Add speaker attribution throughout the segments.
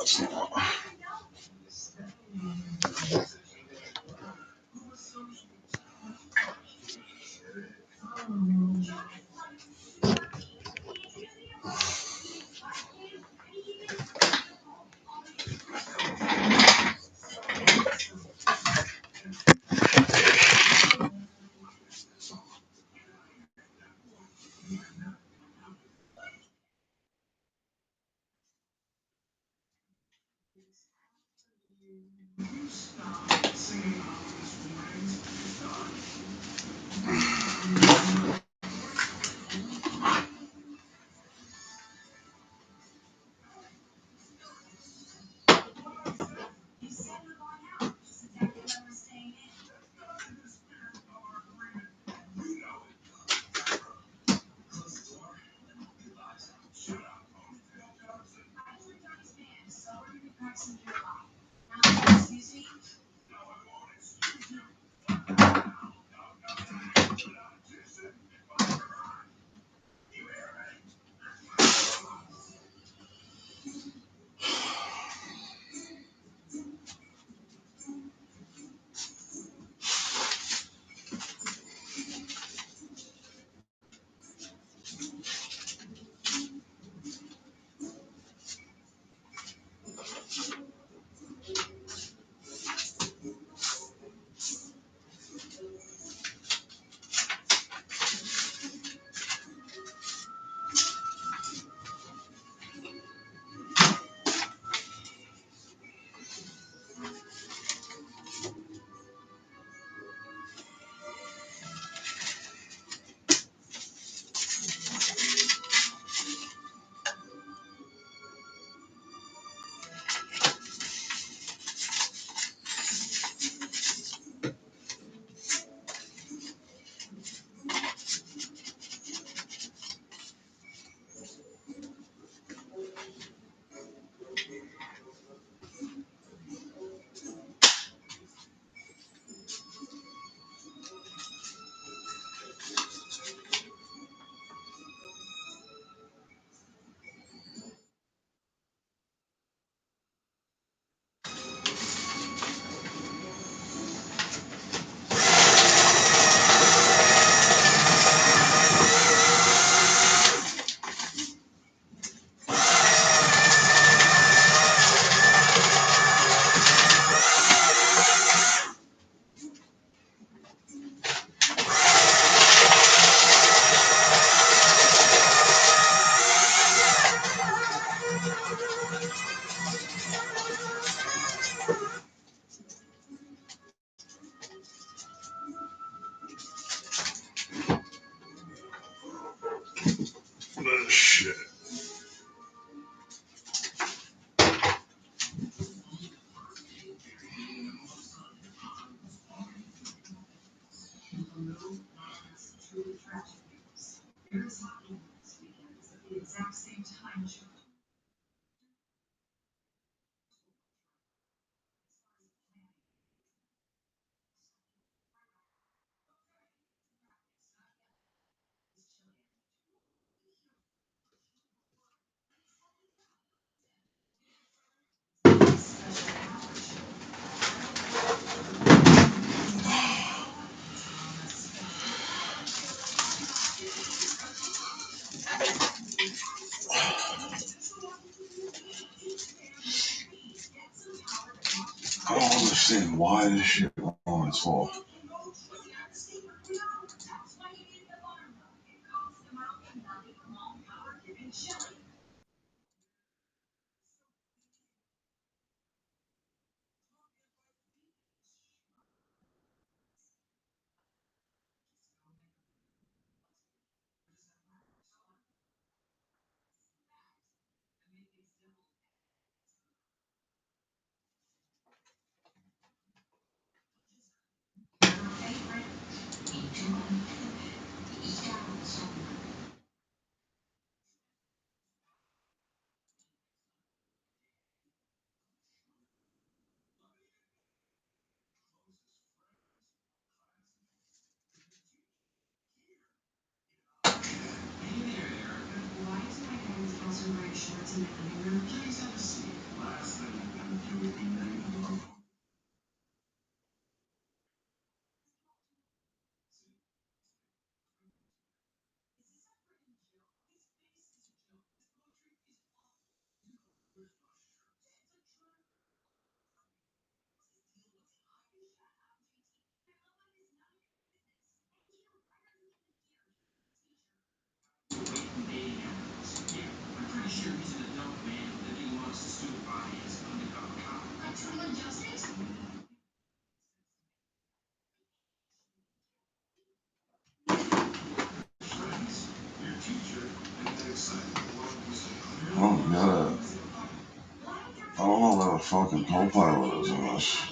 Speaker 1: that's not. Shit. I don't understand why this shit on its fault. fucking co-pilot is in this.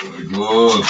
Speaker 1: Very good.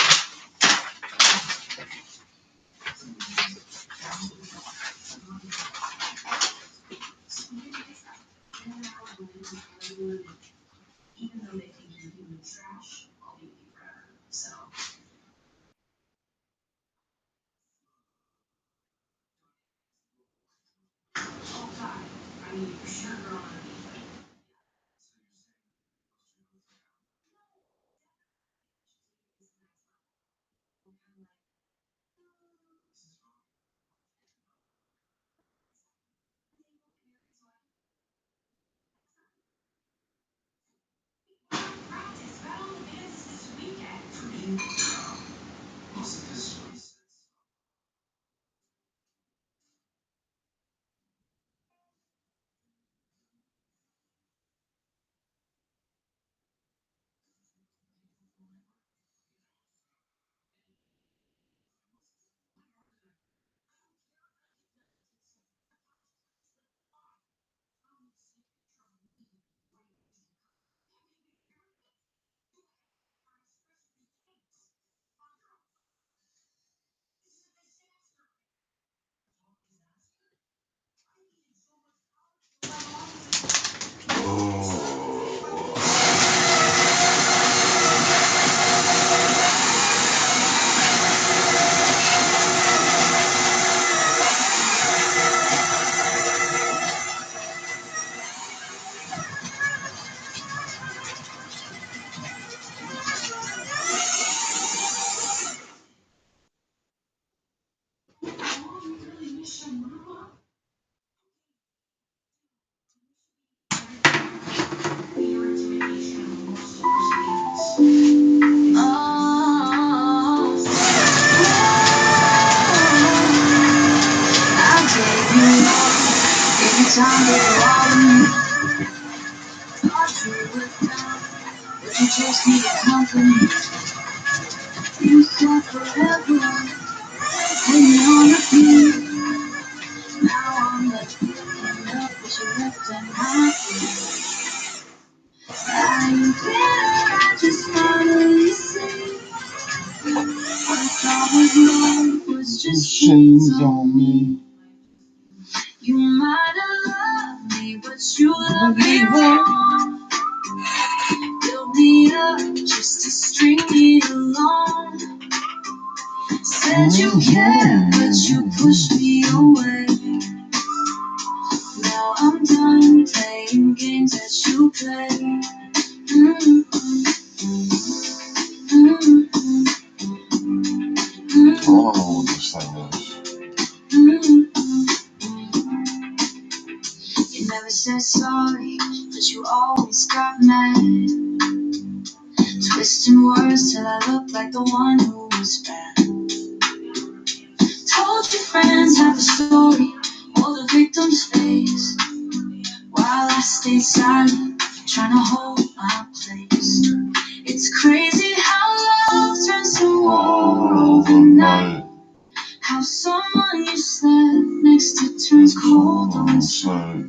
Speaker 2: You just need company. You said forever when you're on the beat. Now I'm left feeling up, but you left in my feet. I did, I just finally see. I thought was love was just chains on me. You might have loved me, but you loved me wrong. Built me a up just to string me along. Said you cared, but you pushed me away. Now I'm done playing games that you play. Mm-hmm.
Speaker 1: I don't know what this thing is.
Speaker 2: You never said sorry, but you always got mad. Twisting words till I look like the one who was bad. Told your friends half the story, or the victim's face, while I stayed silent, trying to hold my place. It's crazy how love turns to war overnight. How someone you slept next to turns cold on sight.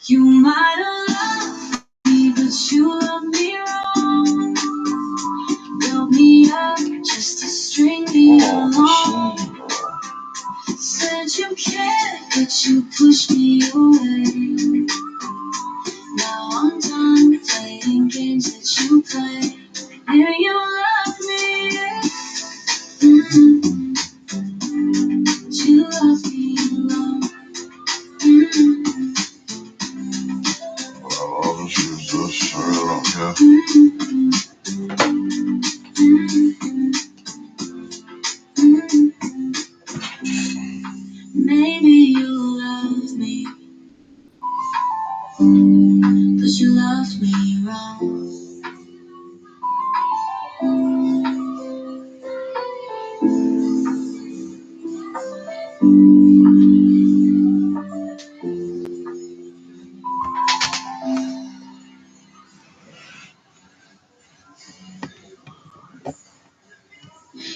Speaker 2: You might have loved me, but you loved me wrong. Built me up just to string me along. Said you cared, but you pushed me away. Now I'm done playing games that you play. Yeah, you love me. Mm-hmm. You love me alone. Mm-hmm.
Speaker 1: Well, this is just straight up, yeah.
Speaker 2: Maybe you love me, but you love me wrong.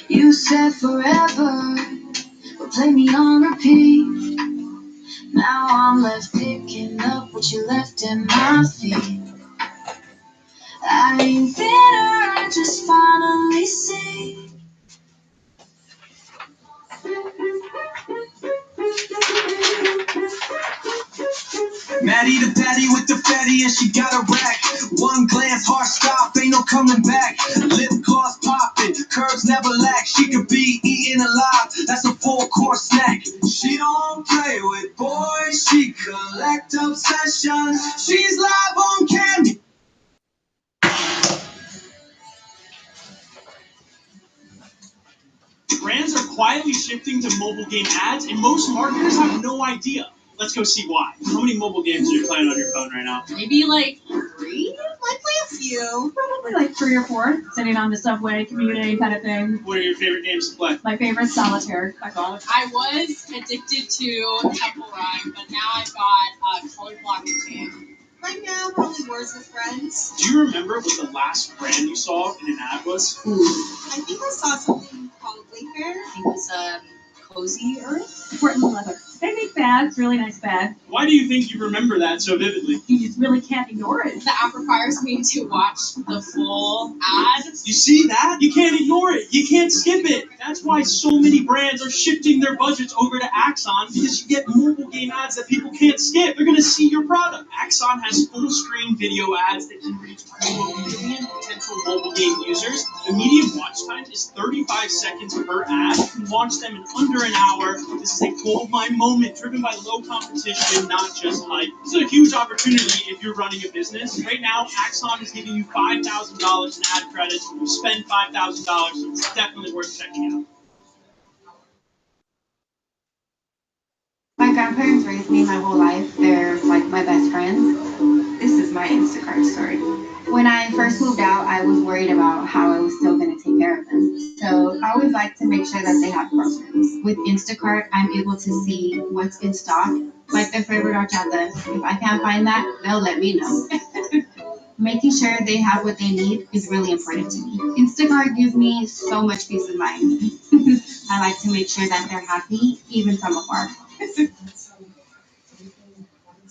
Speaker 2: You said forever, but play me on repeat. Now I'm left picking up what you left in my feet. I ain't bitter, I just finally see.
Speaker 3: Maddie the patty with the fatty and she got a rack. One glance, heart stop, ain't no coming back. Lip gloss popping, curves never lack. She could be eaten alive, that's a full course snack. She don't play with boys, she collect obsessions. She's live on candy. Brands are quietly shifting to mobile game ads, and most marketers have no idea. Let's go see why. How many mobile games are you playing on your phone right now?
Speaker 4: Maybe like 3? Likely a few.
Speaker 5: Probably like 3 or 4, sitting on the subway, commuting kind of thing.
Speaker 3: What are your favorite games to play?
Speaker 5: My favorite, Solitaire. I call it.
Speaker 4: I was addicted to Temple Run, but now I've got Color Block Jam. Right now, probably Words with Friends.
Speaker 3: Do you remember what the last brand you saw in an ad was?
Speaker 4: I think I saw something called Wayfair. It was Cozy Earth.
Speaker 5: Portland leather. They make bags, really nice bag.
Speaker 3: Why do you think you remember that so vividly?
Speaker 5: You just really can't ignore it.
Speaker 4: The app requires me to watch the full ad.
Speaker 3: You see that? You can't ignore it. You can't skip it. That's why so many brands are shifting their budgets over to Axon, because you get mobile game ads that people can't skip. They're going to see your product. Axon has full screen video ads that can reach 4 million potential mobile game users. The median watch time is 35 seconds per ad. You can watch them in under an hour. This is a gold mine moment driven by low competition, not just hype. This is a huge opportunity if you're running a business. Right now, Axon is giving you $5,000 in ad credits when you spend $5,000, so it's definitely worth checking out.
Speaker 6: My grandparents raised me my whole life. They're like my best friends. This is my Instacart story. When I first moved out, I was worried about how I was still going to take care of them. So I always like to make sure that they have groceries. With Instacart, I'm able to see what's in stock, like their favorite horchata. If I can't find that, they'll let me know. Making sure they have what they need is really important to me. Instacart gives me so much peace of mind. I like to make sure that they're happy, even from afar.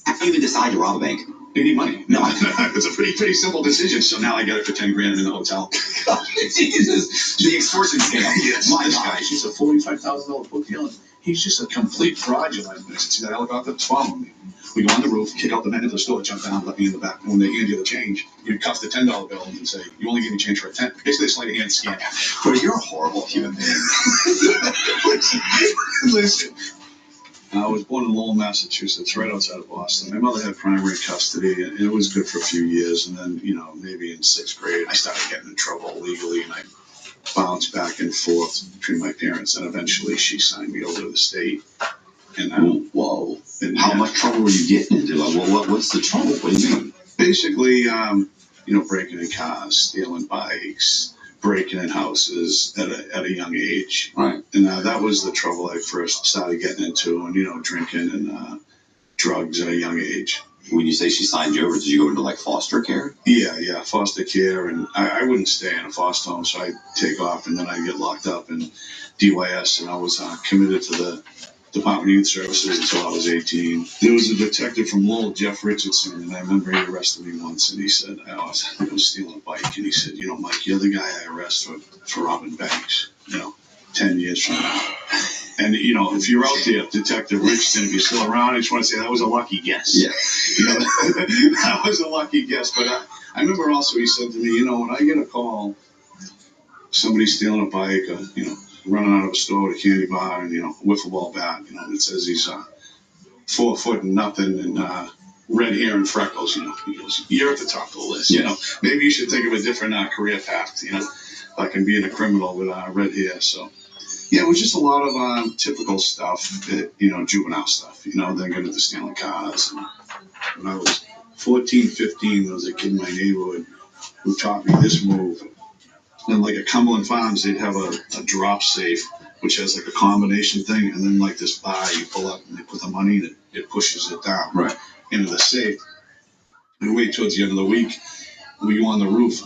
Speaker 7: After you even decide to rob a bank,
Speaker 8: You need money. No, it's a pretty simple decision. So now I got it for 10 grand in the hotel.
Speaker 7: Jesus, the extortion scale.
Speaker 8: Yes,
Speaker 7: My
Speaker 8: this
Speaker 7: God.
Speaker 8: guy, she's a $45,000 book deal. He's just a complete fraudulent. See that helicopter? Follow me. We go on the roof, kick out the men into the store, jump down, let me in the back. When they hand you the change, you cuff the $10 bill and say, you only give me change for a 10. Basically, it's like a hand scan.
Speaker 7: But you're a horrible human being.
Speaker 8: Listen. I was born in Lowell, Massachusetts, right outside of Boston. My mother had primary custody, and it was good for a few years. And then, maybe in 6th grade, I started getting in trouble legally, and I bounced back and forth between my parents. And eventually, she signed me over to the state. And
Speaker 7: whoa! And how much trouble were you getting into? Like, what's the trouble? What do you mean?
Speaker 8: Basically, breaking in cars, stealing bikes, breaking in houses at a young age.
Speaker 7: Right.
Speaker 8: And that was the trouble I first started getting into, and drinking and drugs at a young age.
Speaker 7: When you say she signed you over, did you go into like foster care?
Speaker 8: Yeah, foster care, and I wouldn't stay in a foster home, so I'd take off, and then I'd get locked up in DYS, and I was committed to the Department of Youth Services until I was 18. There was a detective from Lowell, Jeff Richardson, and I remember he arrested me once, and he said, I was stealing a bike, and he said, Mike, you're the guy I arrest for robbing banks, 10 years from now. And, if you're out there, Detective Richardson, if you're still around, I just want to say that was a lucky guess.
Speaker 7: Yeah.
Speaker 8: That was a lucky guess. But I remember also he said to me, when I get a call, somebody stealing a bike, or, running out of a store with a candy bar and, wiffle ball bat, it says he's 4 foot and nothing and red hair and freckles, he goes, you're at the top of the list, maybe you should think of a different career path, like in being a criminal with red hair. So, yeah, it was just a lot of typical stuff, juvenile stuff, then getting into stealing cars. And when I was 14, 15, there was a kid in my neighborhood who taught me this move. And like at Cumberland Farms, they'd have a drop safe, which has like a combination thing, and then like this bar you pull up and they put the money in it, it pushes it down into the safe. We wait towards the end of the week, we go on the roof.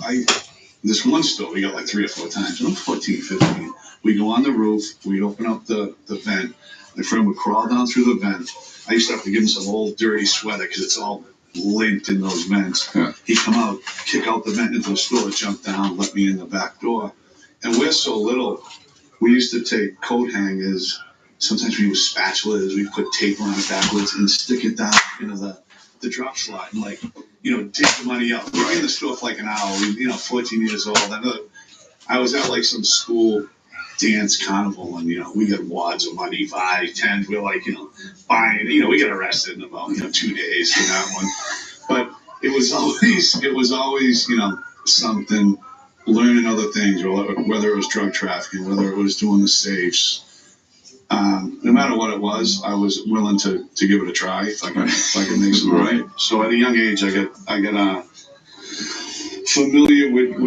Speaker 8: This one store we got like 3 or 4 times. I'm 14, 15. We go on the roof, we'd open up the vent. My friend would crawl down through the vent. I used to have to give him some old dirty sweater because it's all linked in those vents.
Speaker 7: Yeah.
Speaker 8: He'd come out, kick out the vent into the store, jump down, let me in the back door. And we're so little, we used to take coat hangers. Sometimes we use spatulas. We put tape on it backwards and stick it down into the drop slot and dig the money out. We'd be in the store for like an hour. 14 years old. I was at like some school dance carnival and we got wads of money, 5, 10. We're like buying. We got arrested in about 2 days for that one. But it was always something, learning other things, whether it was drug trafficking, whether it was doing the safes. No matter what it was, I was willing to give it a try if I could make some money. So at a young age, I got familiar with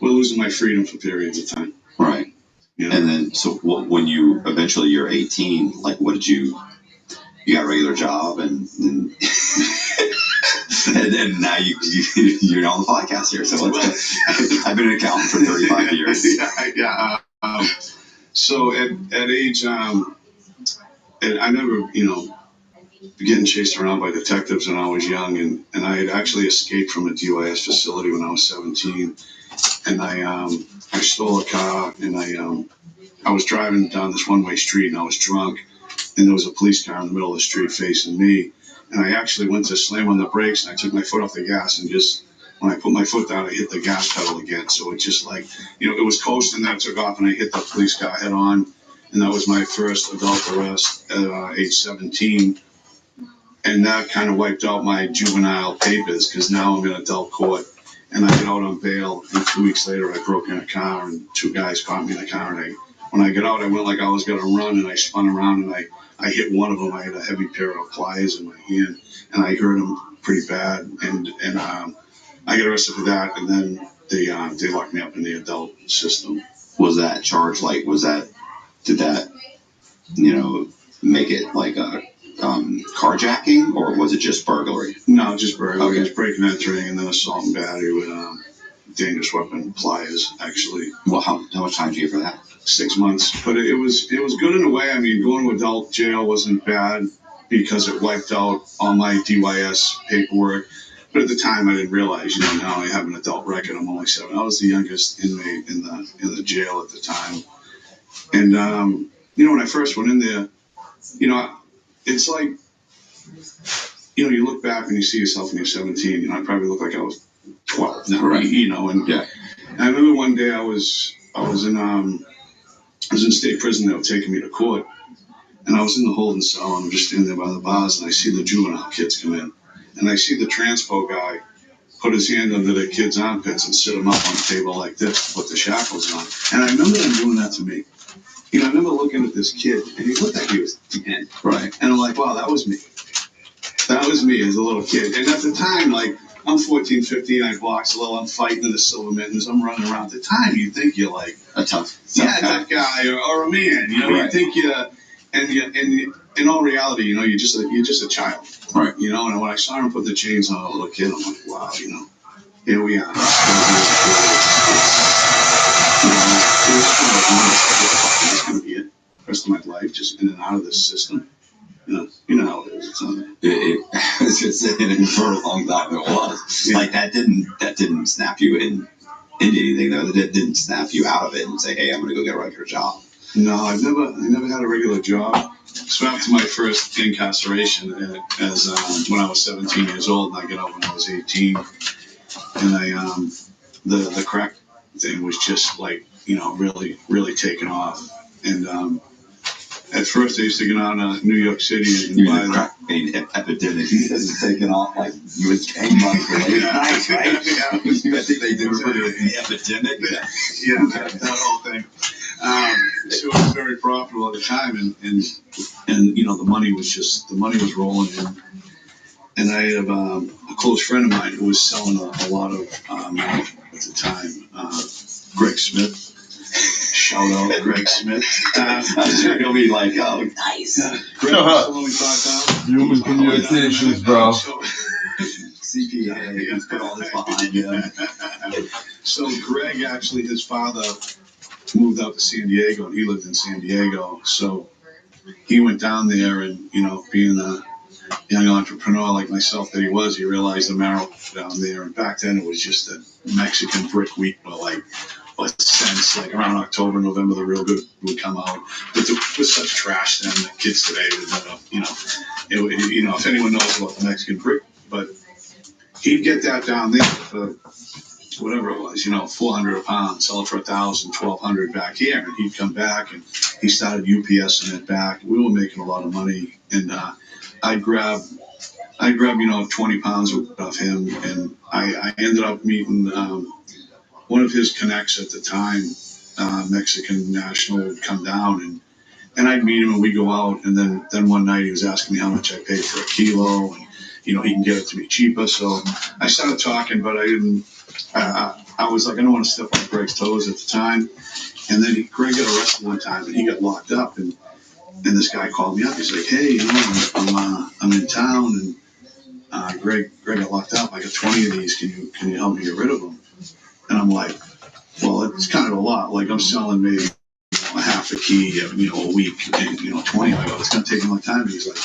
Speaker 8: losing my freedom for periods of time.
Speaker 7: Right. And then, so when you're 18, like, what did you got a regular job and and now you're on the podcast here. So I've been an accountant for 35 years.
Speaker 8: Yeah. So at age, I remember, getting chased around by detectives when I was young, and I had actually escaped from a DYS facility when I was 17, and I stole a car, and I was driving down this one-way street, and I was drunk, and there was a police car in the middle of the street facing me, and I actually went to slam on the brakes, and I took my foot off the gas, and just when I put my foot down, I hit the gas pedal again. So it just it was coasting, then it took off, and I hit the police car head on. And that was my first adult arrest at age 17. And that kind of wiped out my juvenile papers because now I'm in adult court. And I get out on bail, and 2 weeks later, I broke in a car, and 2 guys caught me in a car. And when I get out, I went like I was going to run, and I spun around, and I hit one of them. I had a heavy pair of pliers in my hand, and I hurt him pretty bad. And I got arrested for that, and then they locked me up in the adult system.
Speaker 7: Was that charge did that make it like a carjacking, or was it just burglary?
Speaker 8: No, just burglary.
Speaker 7: Okay.
Speaker 8: It was breaking and entering, and then assault and battery with dangerous weapon pliers. Actually,
Speaker 7: Well, how much time did you get for that?
Speaker 8: 6 months, but it was good in a way. I mean, going to adult jail wasn't bad because it wiped out all my DYS paperwork. But at the time, I didn't realize. Now I have an adult record. I'm only 7. I was the youngest inmate in the jail at the time. And when I first went in there, it's like you look back and you see yourself when you're 17. I probably look like I was 12 now,
Speaker 7: Right.
Speaker 8: and
Speaker 7: Yeah.
Speaker 8: I remember one day I was in state prison. They were taking me to court, and I was in the holding cell, and I'm just standing there by the bars, and I see the juvenile kids come in, and I see the transpo guy put his hand under the kid's armpits and sit him up on a table like this to put the shackles on. And I remember them doing that to me. I remember looking at this kid, and he looked like he was 10.
Speaker 7: Right.
Speaker 8: And I'm like, wow, that was me. That was me as a little kid. And at the time, like, I'm 14, 15, I box a little, I'm fighting in the silver mittens, I'm running around. At the time, you think you're like
Speaker 7: A tough
Speaker 8: that guy or a man. You
Speaker 7: Right.
Speaker 8: think and in all reality, you're just a child.
Speaker 7: Right.
Speaker 8: And when I saw him put the chains on a little kid, I'm like, wow, here we are. It's going to be it. The rest of my life, just in and out of this system. You know how it is.
Speaker 7: I was just saying, for a long time it was.
Speaker 8: Yeah.
Speaker 7: Like that didn't snap you into anything though. That didn't snap you out of it and say, hey, I'm gonna go get a regular job.
Speaker 8: No, I never had a regular job. So after my first incarceration, as when I was 17 years old, and I got out when I was 18, and the crack thing was just like really really taking off, and at first I used to get out of New York City and buy
Speaker 7: the crack epidemic is taking off like you was gangbusters. Nice, right?
Speaker 8: Yeah.
Speaker 7: I think they do refer to it as the epidemic.
Speaker 8: Yeah, that whole thing. So it was very profitable at the time, and the money was rolling in. And I have a close friend of mine who was selling a lot of meth at the time, Greg Smith. Shout out Greg Smith.
Speaker 7: I'm sure he'll be like, oh, nice.
Speaker 8: Greg was selling me $5,000.
Speaker 1: Human communications, bro.
Speaker 7: CPA, he's put all this behind him.
Speaker 8: So Greg, actually, his father moved out to San Diego, and he lived in San Diego. So he went down there, and being a young entrepreneur like myself that he was, he realized the marijuana down there. And back then, it was just a Mexican brick week, cents, like around October, November, the real good would come out. But there was such trash then that kids today would never, if anyone knows about the Mexican brick, but he'd get that down there for whatever it was, 400 a pound, sell it for 1,000, 1,200 back here, and he'd come back and he started UPSing it back. We were making a lot of money, and I'd grab 20 pounds of him, and I ended up meeting one of his connects at the time, Mexican national, would come down, and I'd meet him, and we'd go out, and then one night he was asking me how much I paid for a kilo, and he can get it to me cheaper. So I started talking, but I didn't. I was like, I don't want to step on Greg's toes at the time. And then Greg got arrested one time, and he got locked up, and this guy called me up. He's like, hey, I'm in town, and Greg got locked up. I got 20 of these. Can you help me get rid of them? And I'm like, well, it's kind of a lot. Like, I'm selling maybe a half a key, a week, and 20. I go, it's gonna take a long time. And he's like,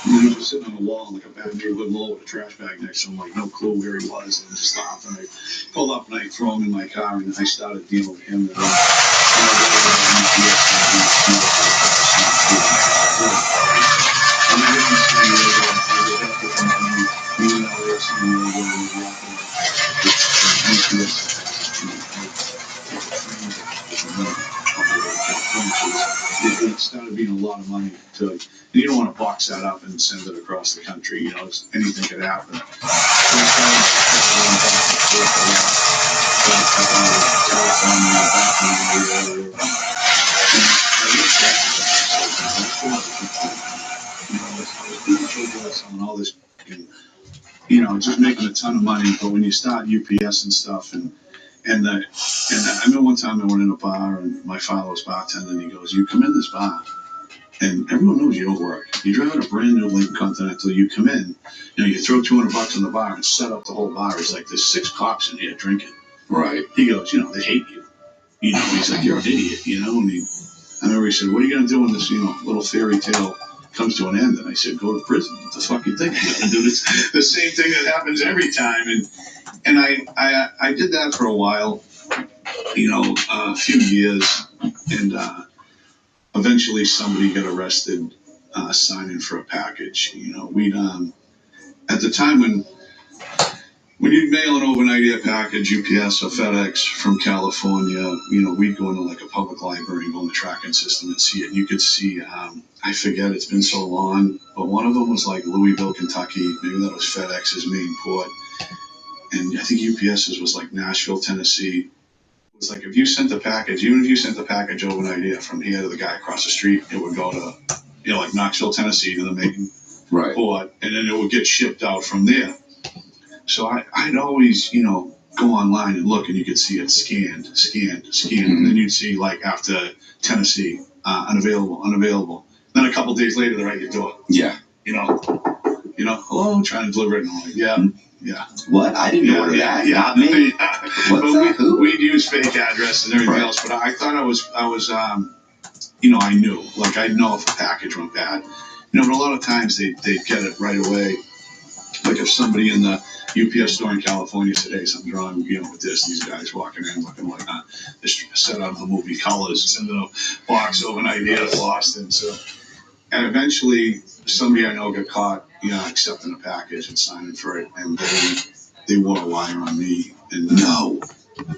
Speaker 8: he was sitting on the wall in like a bad neighborhood mall with a trash bag next to him, like no clue where he was, and just stopped. And I pulled up and I throw him in my car, and I started dealing with him. It started being a lot of money to. You don't want to box that up and send it across the country. Anything could happen. All this, just making a ton of money. But when you start UPS and stuff, and I remember one time I went in a bar, and my father was bartending, and he goes, "You come in this bar, and everyone knows you don't work. You drive in a brand new Lincoln Continental, you come in, you throw $200 in the bar and set up the whole bar. He's like, there's 6 cops in here drinking."
Speaker 7: Right.
Speaker 8: He goes, they hate you. He's like, you're an idiot, and I remember he said, what are you going to do when this, little fairy tale comes to an end? And I said, go to prison. What the fuck you think? You're going to do this, the same thing that happens every time. And I did that for a while. a few years, and eventually somebody got arrested signing for a package. We'd at the time when you'd mail an overnight air package, UPS or FedEx from California, we'd go into like a public library and go in the tracking system and see it. And you could see, I forget, it's been so long, but one of them was like Louisville, Kentucky. Maybe that was FedEx's main port. And I think UPS's was like Nashville, Tennessee. It was like if you sent the package, even if you sent the package overnight air from here to the guy across the street, it would go to, like Knoxville, Tennessee to the main port, and then it would get shipped out from there. So I'd always, go online and look, and you could see it scanned, and then you'd see like after Tennessee, unavailable. Then a couple days later, they're at your door.
Speaker 7: Yeah.
Speaker 8: Hello, trying to deliver it. And I'm like, yeah.
Speaker 7: What? I didn't order that.
Speaker 8: Yeah.
Speaker 7: Not me. What's that? Who?
Speaker 8: We'd use fake addresses and everything else, but I thought I was, I knew, like I know if a package went bad, but a lot of times they'd get it right away. Like if somebody in the UPS store in California said, hey, something's wrong, with this, these guys walking in looking like this set out of the movie Colors in the box overnight air to Boston. And eventually somebody I know got caught, accepting a package and signing for it, and they wore a wire on me. And
Speaker 7: no.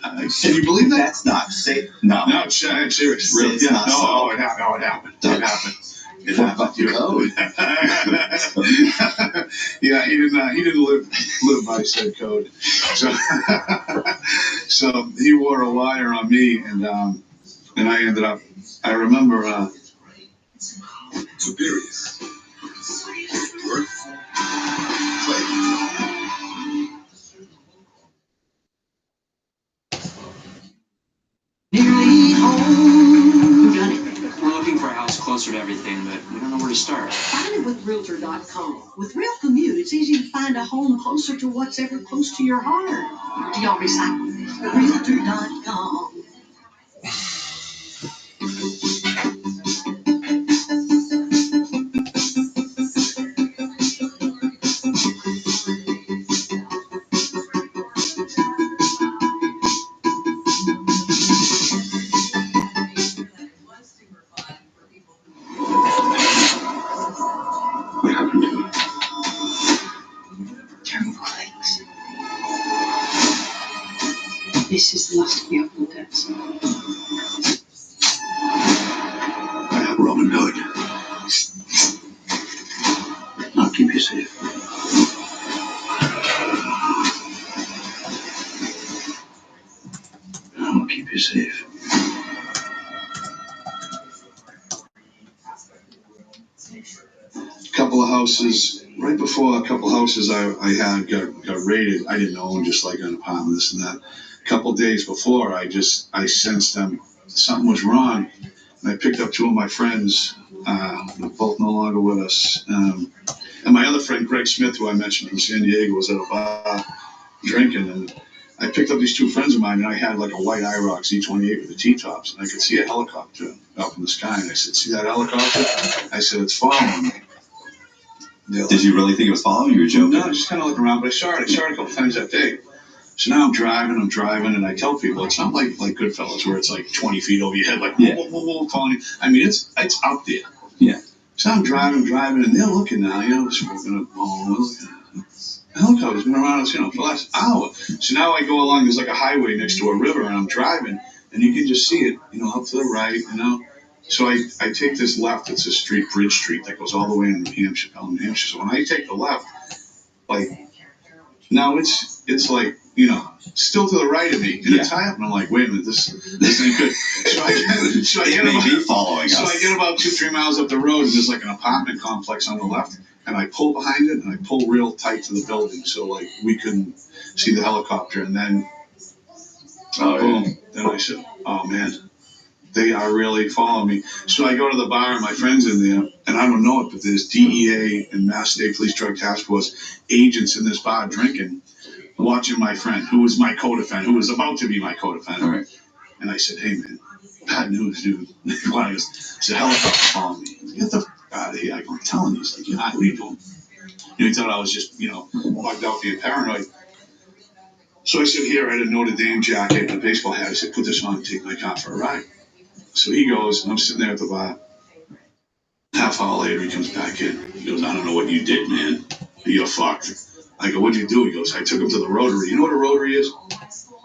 Speaker 8: Can you believe that?
Speaker 7: That's not safe. No,
Speaker 8: it's serious. Really?
Speaker 7: It's not
Speaker 8: it happened. It happened.
Speaker 7: What about the code?
Speaker 8: Yeah, he didn't live by said code. So he wore a wire on me, and I ended up. I remember.
Speaker 1: Superiors. Work. Play.
Speaker 3: Nearly home.
Speaker 9: Who done it? We're looking for a house closer to everything, but we don't know where to start.
Speaker 3: Find it with Realtor.com. With Real Commute, it's easy to find a home closer to what's ever close to your heart. Do y'all recycle this? Realtor.com.
Speaker 7: What happened to it?
Speaker 3: Terrible things. This is the last of the open debts.
Speaker 7: I hope Robin died. I'll keep you safe. I'll keep you safe.
Speaker 8: Right before a couple houses I had got raided, I didn't own, just like an apartment, this and that. A couple days before, I sensed something was wrong, and I picked up two of my friends, both no longer with us, and my other friend Greg Smith, who I mentioned from San Diego, was at a bar drinking, and I picked up these two friends of mine, and I had like a white IROC Z28 with the T-tops, and I could see a helicopter up in the sky, and I said, "See that helicopter?" I said, "It's following me."
Speaker 7: Did you really think it was following you? Or joking?
Speaker 8: No, just kind of looking around, but I saw it a couple times that day. So now I'm driving, and I tell people it's not like Goodfellas where it's like 20 feet over your head, like whoa, following you. I mean, it's out there.
Speaker 7: Yeah.
Speaker 8: So I'm driving, and they're looking now, smoking a bone. The helicopter's been around us, for the last hour. So now I go along, there's like a highway next to a river, and I'm driving, and you can just see it, up to the right, So I take this left, it's a street, Bridge Street, that goes all the way into New Hampshire, New Hampshire. So when I take the left, like, now it's like, still to the right of me, and it's high up, and I'm like, wait a minute, this ain't good. So I get about 2-3 miles up the road, and there's like an apartment complex on the left, and I pull behind it, and I pull real tight to the building, so like we couldn't see the helicopter, and then boom. Then I said, oh man, they are really following me. So I go to the bar, and my friend's in there, and I don't know it, but there's DEA and Mass State Police Drug Task Force agents in this bar drinking, watching my friend, who was my co-defendant, who was about to be my co-defendant.
Speaker 7: Right.
Speaker 8: And I said, hey man, bad news, dude. It's a helicopter following me. Get the f out of here. I'm telling you, he's like, what are you doing? He thought I was just, bugged out being paranoid. So I said, here, I had a Notre Dame jacket and a baseball hat. I said, put this on and take my car for a ride. So he goes, and I'm sitting there at the bar. Half hour later, he comes back in. He goes, I don't know what you did, man. You're fucked. I go, what'd you do? He goes, I took him to the Rotary. You know what a Rotary is?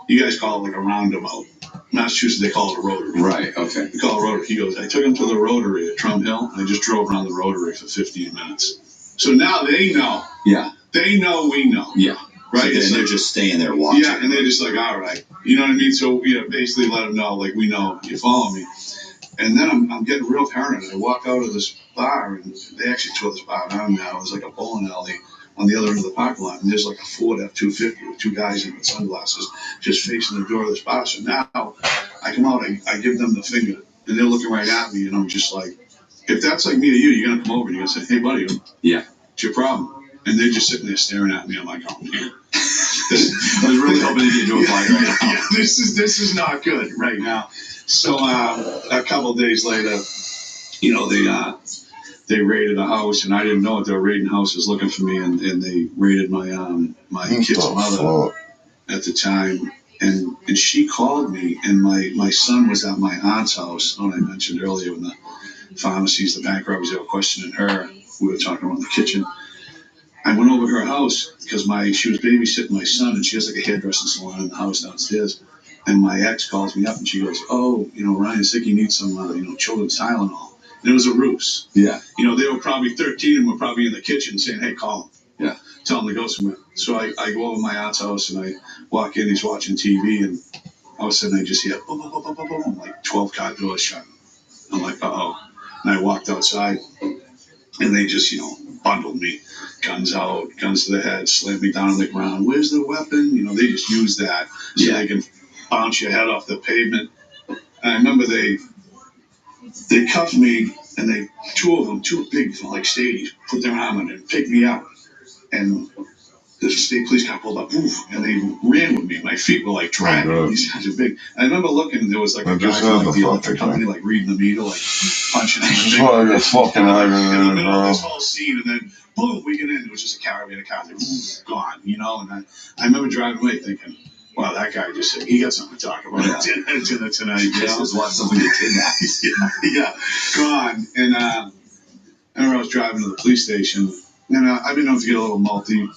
Speaker 8: You guys call it like a roundabout. Massachusetts, they call it a Rotary.
Speaker 7: Right, okay.
Speaker 8: We call it a Rotary. He goes, I took him to the Rotary at Trum Hill, and I just drove around the Rotary for 15 minutes. So now they know.
Speaker 7: Yeah.
Speaker 8: They know we know.
Speaker 7: Yeah.
Speaker 8: Right?
Speaker 7: So they're just staying there watching.
Speaker 8: Yeah, and they're just like, all right. You know what I mean? So, basically let them know, like, we know you follow me. And then I'm getting real paranoid. I walk out of this bar, and they actually tore this bar down now. It was like a bowling alley on the other end of the parking lot. And there's like a Ford F-250 with two guys in with sunglasses just facing the door of this bar. So now I come out, I give them the finger, and they're looking right at me, and I'm just like, if that's like me to you, you're going to come over and you're going to say, hey, buddy, what's your problem? And they're just sitting there staring at me. I'm like, oh, man.
Speaker 7: I was really hoping to get into a fight right now.
Speaker 8: Yeah, this is not good right now. So a couple of days later, they raided a house, and I didn't know it. They were raiding houses looking for me, and they raided my kid's mother at the time. And she called me, and my son was at my aunt's house. When I mentioned earlier when the pharmacies, the bank robbers, they were questioning her. We were talking around the kitchen. I went over her house because she was babysitting my son, and she has like a hairdressing salon in the house downstairs. And my ex calls me up, and she goes, "Oh, Ryan's sick. He needs some, children's Tylenol." And it was a ruse. Yeah. They were probably 13 and were probably in the kitchen saying, "Hey, call him." Yeah. Tell him to go somewhere. So I go over to my aunt's house, and I walk in. He's watching TV, and all of a sudden I just hear boom, boom, boom, boom, boom, boom, like 12 car doors shut. I'm like, uh-oh. And I walked outside, and they just, bundled me. Guns out, guns to the head, slammed me down on the ground. Where's the weapon? They just use that so they can bounce your head off the pavement. And I remember they cuffed me, and two big like stadies, put their arm on it and picked me up. And the state police car pulled up, and they ran with me. My feet were like dragging. These guys are big. And I remember looking, and there was like a guy from like the electric company, like reading the meter, like punching in the in the middle of this whole scene, and then boom, we get in. It was just a caravan of cars, gone, And I remember driving away thinking, wow, that guy just said he got something to talk about at dinner tonight.
Speaker 7: Just want something to kidnap.
Speaker 8: Yeah, gone. And I remember I was driving to the police station, and I've been known to get a little multi.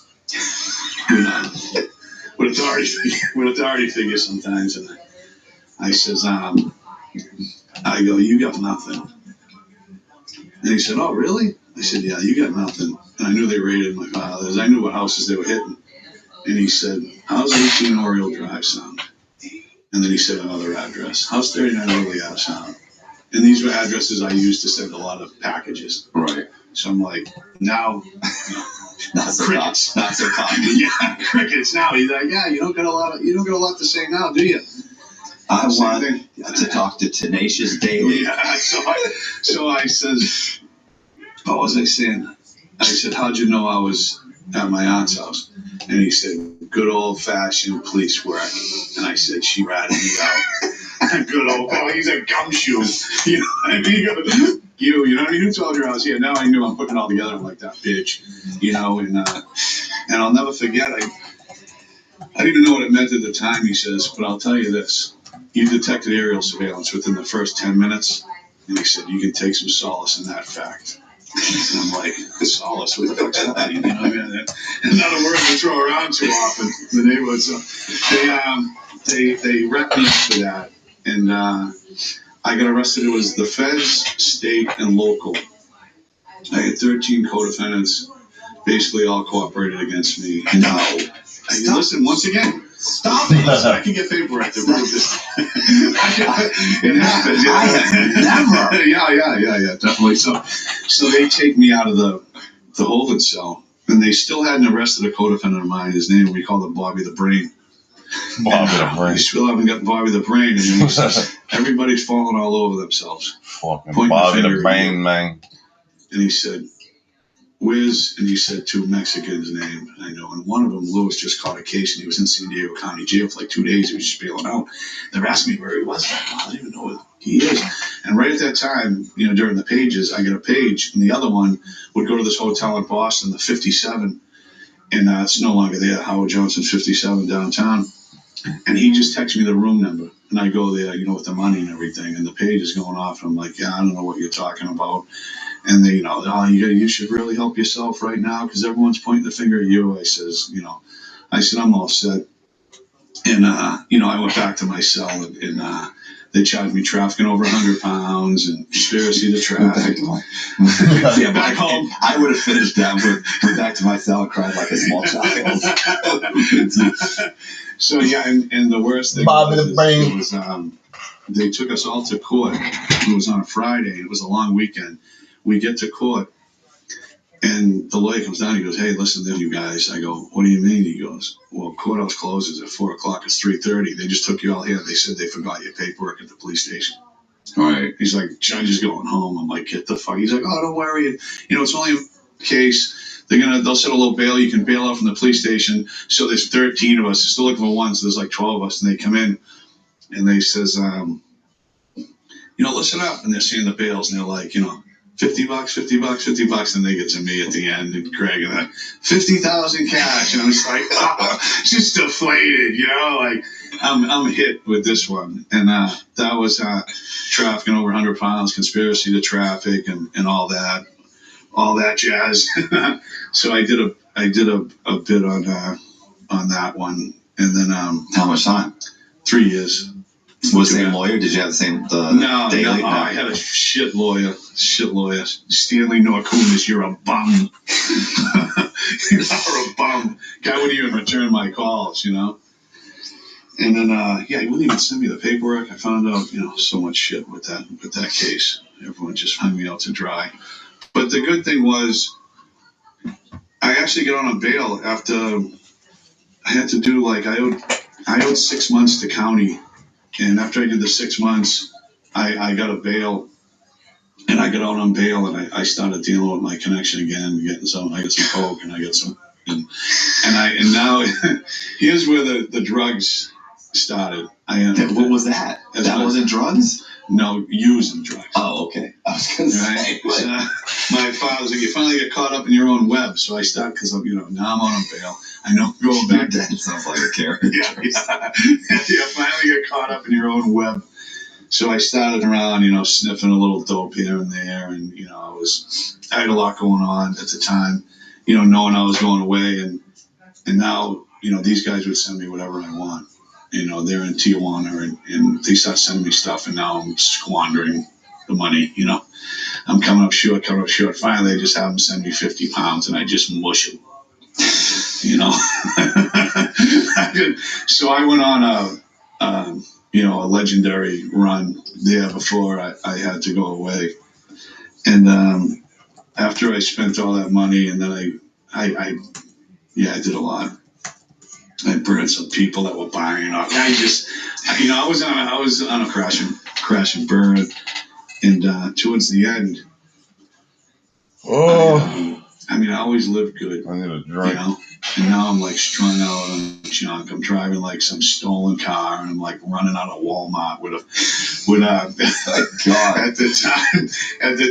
Speaker 8: With authority figures sometimes, and I says, I go, you got nothing. And he said, oh, really? I said, yeah, you got nothing. And I knew they raided my father's. I knew what houses they were hitting. And he said, how's 18 Oriole Drive sound? And then he said another address. How's 39 Lily Ave sound? And these were addresses I used to send a lot of packages.
Speaker 7: Right.
Speaker 8: So I'm like, now...
Speaker 7: Not so common.
Speaker 8: Yeah, crickets. Now he's like, yeah, you don't got a lot to say now, do you?
Speaker 7: I want to talk to Tenacious Daily.
Speaker 8: Yeah. So I says, what was I saying? I said, how'd you know I was at my aunt's house? And he said, good old fashioned police work. And I said, she ratted me out. Good old. Oh, he's a gumshoe. You know what I mean? You know what I mean? Who told you I was here? Now I knew. I'm putting it all together. I'm like, that bitch, and I'll never forget. I didn't even know what it meant at the time, he says, but I'll tell you this. You detected aerial surveillance within the first 10 minutes. And he said, you can take some solace in that fact. And I'm like, solace? What the fuck's that? You know what I mean? Another word we throw around too often in the neighborhood. So they wrecked me up for that. And I got arrested. It was the feds, state, and local. I had 13 co-defendants, basically all cooperated against me.
Speaker 7: No.
Speaker 8: Listen, once again, stop it. I can get paperwork to prove this. It happens.
Speaker 7: I have never.
Speaker 8: Yeah, definitely. So they take me out of the holding cell, and they still hadn't arrested a co-defendant of mine. His name, we called him Bobby the Brain.
Speaker 1: Bobby the Brain.
Speaker 8: They still haven't got Bobby the Brain, and he says, everybody's falling all over themselves.
Speaker 1: Fucking Bobby the Brain, man.
Speaker 8: And he said, Wiz, and he said two Mexicans' names, I know, and one of them, Lewis, just caught a case, and he was in San Diego County Jail for like 2 days. He was just bailing out. They're asking me where he was. I don't even know where he is. And right at that time, during the pages, I get a page, and the other one would go to this hotel in Boston, the 57, and it's no longer there. Howard Johnson 57 downtown, and he just texted me the room number, and I go there, with the money and everything, and the page is going off, and I'm like, yeah, I don't know what you're talking about. And they, oh, you should really help yourself right now because everyone's pointing the finger at you. I said, I'm all set. And, I went back to my cell and they charged me trafficking over 100 pounds and conspiracy to traffic. Back home.
Speaker 7: I would have finished that went back to my cell and cried like a small child.
Speaker 8: So, yeah, and the worst thing was they took us all to court. It was on a Friday. It was a long weekend. We get to court, and the lawyer comes down. He goes, "Hey, listen to you guys." I go, "What do you mean?" He goes, "Well, courthouse closes at 4:00. It's 3:30. They just took you all here. They said they forgot your paperwork at the police station."
Speaker 7: All right.
Speaker 8: He's like, "Judge is going home." I'm like, "Get the fuck." He's like, "Oh, don't worry. It's only a case. They'll set a little bail. You can bail out from the police station." So there's 13 of us. They're still looking for one. So there's like 12 of us, and they come in, and they says, listen up. And they're seeing the bails, and they're like, $50, $50, and they get to me at the end, and Craig, and 50,000 cash, and I'm just like, just deflated, like I'm hit with this one, and that was trafficking over 100 pounds, conspiracy to traffic, and all that jazz. So I did a bit on that one, and then
Speaker 7: how much time?
Speaker 8: 3 years.
Speaker 7: Was the same lawyer? Did you have the same daily?
Speaker 8: No. I had a shit lawyer. Stanley Norkunis, you're a bum. You're a bum. Guy wouldn't even return my calls, And then, he wouldn't even send me the paperwork. I found out, so much shit with that case. Everyone just hung me out to dry. But the good thing was, I actually got on bail after I had to do I owed 6 months to county. And after I did the 6 months, I got a bail, and I got out on bail, and I started dealing with my connection again, I got some coke, and I got some, and now here's where the drugs started.
Speaker 7: What was that? That wasn't drugs?
Speaker 8: No, using drugs.
Speaker 7: Oh, okay. I was gonna say.
Speaker 8: My father was like, "You finally get caught up in your own web." So I started because I'm, now I'm on bail. I know going back.
Speaker 7: That sounds like a character.
Speaker 8: Yeah. Finally get caught up in your own web. So I started around, sniffing a little dope here and there, and I had a lot going on at the time, knowing I was going away, and now these guys would send me whatever I want. They're in Tijuana, and they start sending me stuff, and now I'm squandering the money. I'm coming up short. Finally, they just have them send me 50 pounds, and I just mush them. So I went on a legendary run there before I had to go away. And after I spent all that money, and then I did a lot. I burned some people that were buying off. I was on a crash and burn, and towards the end, I always lived good.
Speaker 1: I need a drink.
Speaker 8: And now I'm strung out on junk. I'm driving some stolen car, and I'm running out of Walmart with
Speaker 7: God.
Speaker 8: At the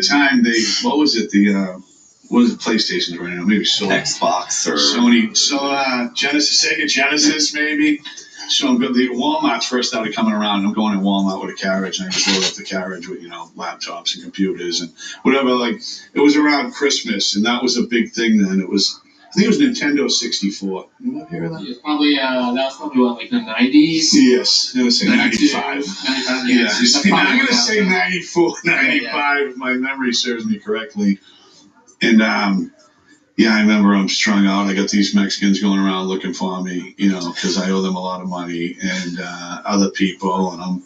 Speaker 8: time they, what was it, what is it, PlayStation's right now? Maybe
Speaker 7: Xbox or
Speaker 8: Sony, Genesis, Sega Genesis, maybe. So the Walmart first started coming around. I'm going to Walmart with a carriage, and I just load up the carriage with laptops and computers and whatever. It was around Christmas, and that was a big thing then. I think it was Nintendo 64. You ever hear of that?
Speaker 9: Yeah, probably that was probably what, the 90s.
Speaker 8: Yes, I'm gonna say 95.
Speaker 9: 95.
Speaker 8: Yeah, I'm gonna say 94, 95. If my memory serves me correctly. And I remember I'm strung out. I got these Mexicans going around looking for me, because I owe them a lot of money, and other people, and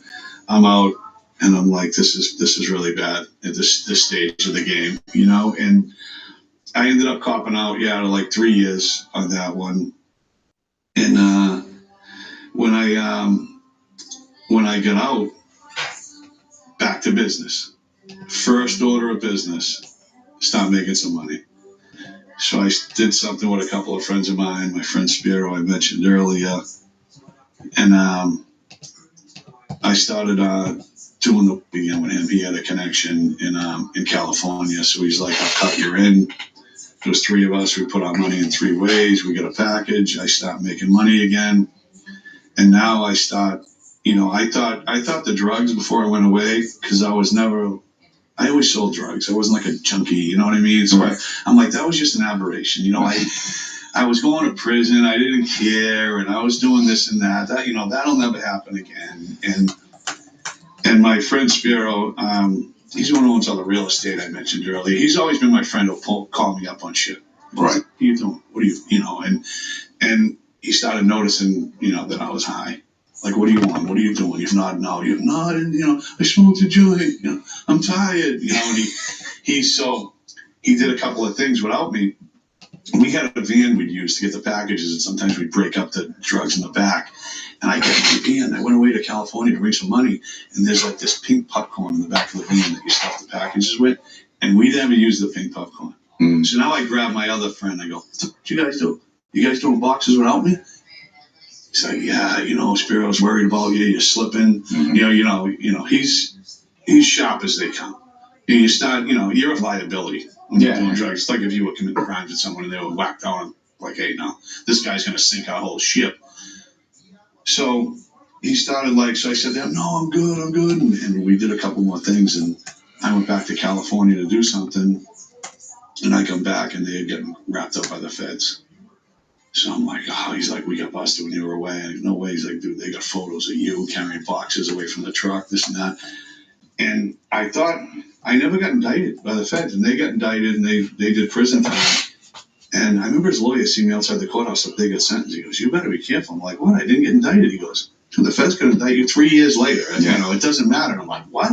Speaker 8: I'm out, and I'm like, this is really bad at this stage of the game, and I ended up copping out, to 3 years on that one, and when I got out, back to business, first order of business, start making some money. So I did something with a couple of friends of mine, my friend Spiro I mentioned earlier, and I started doing the weekend with him. He had a connection in California, so he's like, "I'll cut your in, There was 3 of us. We put our money in 3 ways. We got a package. I start making money again. And now I start, I thought the drugs before I went away, because I always sold drugs. I wasn't like a junkie, you know what I mean? So I'm like, that was just an aberration. I was going to prison. I didn't care. And I was doing this and that. That'll never happen again. And my friend Spiro, he's the one who owns all the real estate I mentioned earlier. He's always been my friend who'll call me up on shit.
Speaker 7: Right.
Speaker 8: What are you doing? What are you, and he started noticing, that I was high. Like, what do you want? What are you doing? You're not, no, you're not, and, I smoked a joint, I'm tired, and he did a couple of things without me. We had a van we'd use to get the packages, and sometimes we'd break up the drugs in the back. And I got in the van. I went away to California to bring some money, and there's like this pink popcorn in the back of the van that you stuff the packages with, and we never used the pink popcorn. So now I grab my other friend. I go, what you guys do? You guys doing boxes without me? He's like, yeah, Spiro's worried about you. You're slipping. He's sharp as they come. And you start, you're a liability when you're doing drugs. It's like if you were committing crimes with someone and they were whacked down, like, hey, no, this guy's going to sink our whole ship. So he started so I said to him, no, I'm good. And we did a couple more things, and I went back to California to do something, and I come back, and they're getting wrapped up by the feds. So I'm like, he's like, we got busted when you were away. And no way. He's like, dude, they got photos of you carrying boxes away from the truck, this and that. And I thought, I never got indicted by the feds, and they got indicted, and they did prison time. And I remember his lawyer seeing me outside the courthouse that they got sentenced. He goes, you better be careful. I'm like, what? I didn't get indicted. He goes, the feds could indict you 3 years later. And, it doesn't matter. And I'm like, what?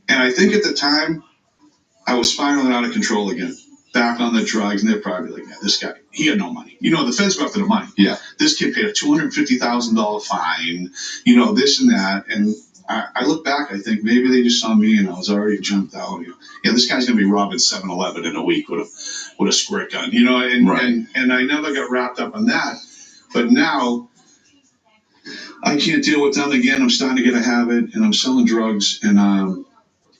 Speaker 8: And I think at the time, I was spiraling out of control again. Back on the drugs, and they're probably like, yeah, this guy, he had no money. The feds go after the money. Yeah. This kid paid a $250,000 fine, this and that. And I look back, I think maybe they just saw me and I was already jumped out. This guy's going to be robbing 7-Eleven in a week with a squirt gun, and I never got wrapped up in that. But now I can't deal with them again. I'm starting to get a habit, and I'm selling drugs, and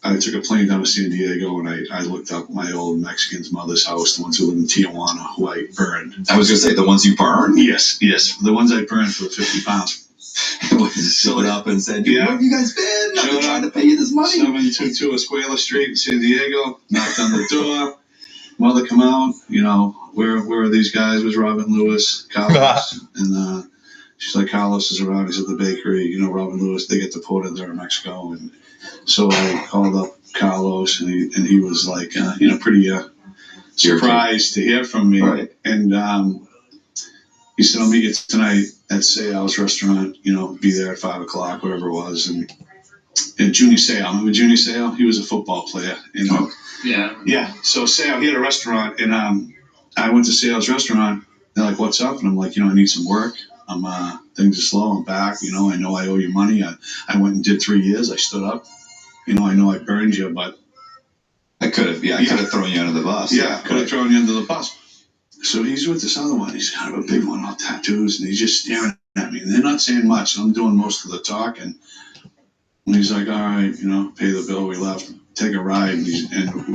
Speaker 8: I took a plane down to San Diego, and I looked up my old Mexican's mother's house, the ones who live in Tijuana, who I burned.
Speaker 7: I was going to say, the ones you burned?
Speaker 8: Yes, the ones I burned for 50 pounds.
Speaker 7: Showed up and said, where have you guys been? I've been trying to pay you this money.
Speaker 8: 722 Escuela Street in San Diego. Knocked on the door. Mother come out. Where are these guys? Was Robin Lewis, Carlos. And she's like, Carlos is around. He's at the bakery. Robin Lewis, they get deported there in Mexico. And so I called up Carlos, and he was like, pretty surprised to hear from me. Right. And he said, I'll meet you tonight at Sayal's restaurant, be there at 5 o'clock, whatever it was. And Junior Sayal, remember Junior Sayal? He was a football player. Yeah. So Sayal, he had a restaurant, and I went to Sayal's restaurant. They're like, what's up? And I'm like, I need some work. Things are slow. I'm back. I know I owe you money. I went and did 3 years. I stood up. I know I burned you, but
Speaker 7: I could have thrown you under the bus.
Speaker 8: Yeah, could have thrown you under the bus. So he's with this other one. He's kind of a big one, all tattoos, and he's just staring at me. And they're not saying much. So I'm doing most of the talking. And he's like, all right, pay the bill. We left, take a ride, and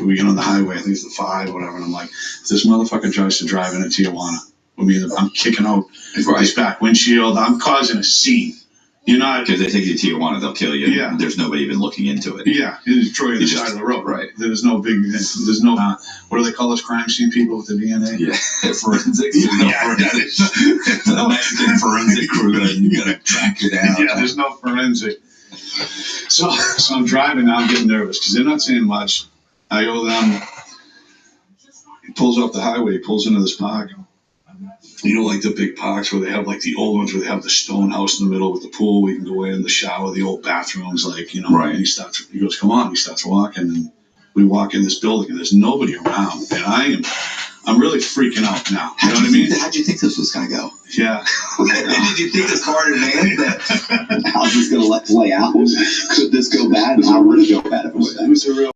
Speaker 8: we get on the highway. I think it's the 5 or whatever. And I'm like, if this motherfucker tries to drive into Tijuana, I'm kicking out his back windshield. I'm causing a scene.
Speaker 7: Because they take you to Tijuana, they'll kill you.
Speaker 8: Yeah.
Speaker 7: There's nobody even looking into it.
Speaker 8: Yeah, you destroy the side of the road.
Speaker 7: Right.
Speaker 8: There's no, what do they call those crime scene people with the DNA?
Speaker 7: Yeah, forensics. The Mexican forensic crew gonna track you down.
Speaker 8: Yeah, there's no forensic. So I'm driving now. I'm getting nervous because they're not saying much. I owe them. He pulls off the highway. He pulls into this park. Like the big parks where they have the old ones where they have the stone house in the middle with the pool. We can go in the shower, the old bathrooms, Right. And he goes, come on. He starts walking, and we walk in this building, and there's nobody around. And I'm really freaking out now. You know what I mean?
Speaker 7: How'd you think this was going to go?
Speaker 8: Yeah.
Speaker 7: Did you think this far in advance that how's this going to play out? Could this go bad? How would it go bad if it was?
Speaker 8: It was a real